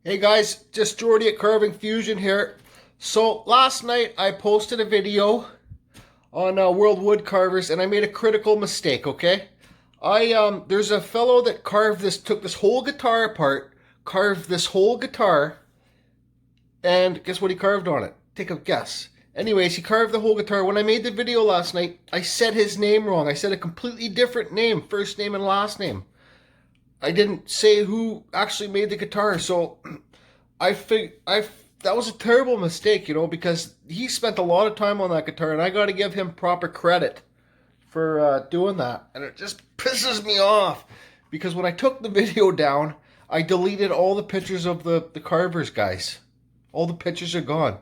Hey guys, just Jordy at Carving Fusion here. So last night I posted a video on World Wood Carvers and I made a critical mistake, okay? There's a fellow that took this whole guitar apart, carved this whole guitar, and guess what he carved on it? Take a guess. Anyways, he carved the whole guitar. When I made the video last night, I said his name wrong. I said a completely different name, first name and last name. I didn't say who actually made the guitar, so that was a terrible mistake, because he spent a lot of time on that guitar, and I got to give him proper credit for doing that. And it just pisses me off because when I took the video down, I deleted all the pictures of the carvers, guys. All the pictures are gone.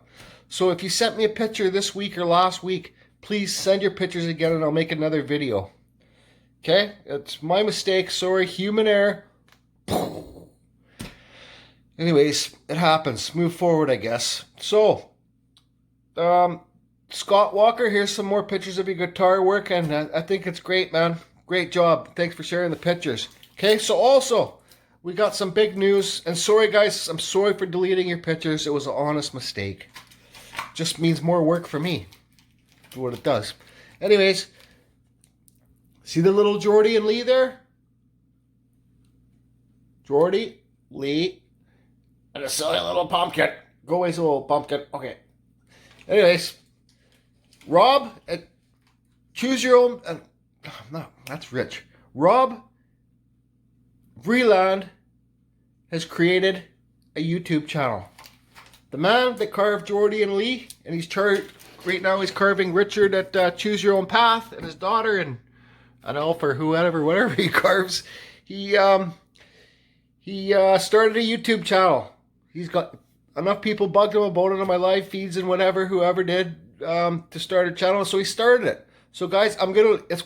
So if you sent me a picture this week or last week, please send your pictures again, and I'll make another video. Okay, it's my mistake. Sorry, human error. Anyways, it happens. Move forward, I guess. So, Scott Walker, here's some more pictures of your guitar work, and I think it's great, man. Great job. Thanks for sharing the pictures. Okay, so also, we got some big news, and sorry, guys, I'm sorry for deleting your pictures. It was an honest mistake. Just means more work for me. That's what it does. Anyways, see the little Jordy and Lee there? Jordy, Lee, and a silly little pumpkin. Go away, silly little pumpkin. Okay. Anyways, Rob, choose your own. No, that's rich. Rob Vreeland has created a YouTube channel. The man that carved Jordy and Lee, and right now he's carving Richard at Choose Your Own Path, and his daughter, and an elf or whatever he carves. He started a YouTube channel. He's got enough people bugged him about it on my live feeds and whoever did, to start a channel. So he started it. So guys,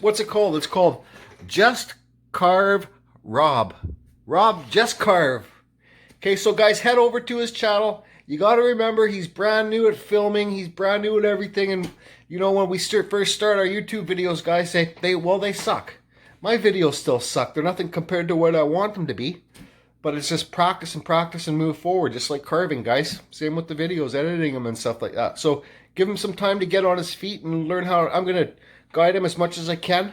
what's it called? It's called Just Carve Rob. Rob Just Carve. Okay, so guys, head over to his channel. You got to remember, he's brand new at filming. He's brand new at everything. And when we first start our YouTube videos, guys say, they suck. My videos still suck. They're nothing compared to what I want them to be. But it's just practice and move forward, just like carving, guys. Same with the videos, editing them and stuff like that. So give him some time to get on his feet and learn how. I'm going to guide him as much as I can.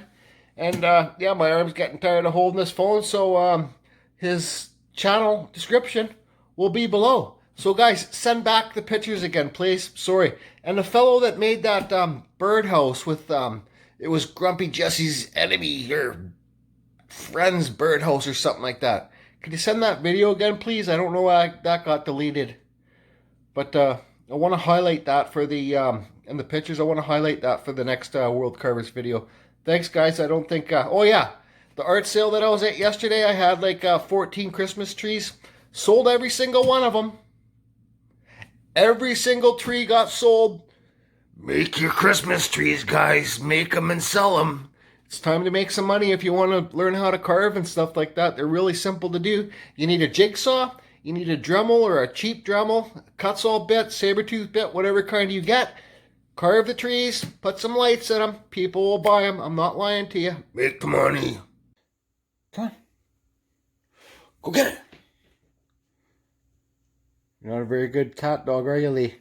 And yeah, my arm's getting tired of holding this phone. So his channel description will be below. So guys, send back the pictures again, please. Sorry. And the fellow that made that birdhouse with, it was Grumpy Jesse's enemy or friend's birdhouse or something like that. Could you send that video again, please? I don't know why that got deleted. But I want to highlight that for the, in the pictures, I want to highlight that for the next World Carvers video. Thanks, guys. I don't think, oh yeah, the art sale that I was at yesterday, I had like 14 Christmas trees. Sold every single one of them. Every single tree got sold. Make your Christmas trees, guys. Make them and sell them. It's time to make some money if you want to learn how to carve and stuff like that. They're really simple to do. You need a jigsaw. You need a Dremel or a cheap Dremel, a Cutsaw bit, saber-tooth bit, whatever kind you get. Carve the trees. Put some lights in them. People will buy them. I'm not lying to you. Make the money. Come on. Go get it. You're not a very good cat dog, are you, Lee?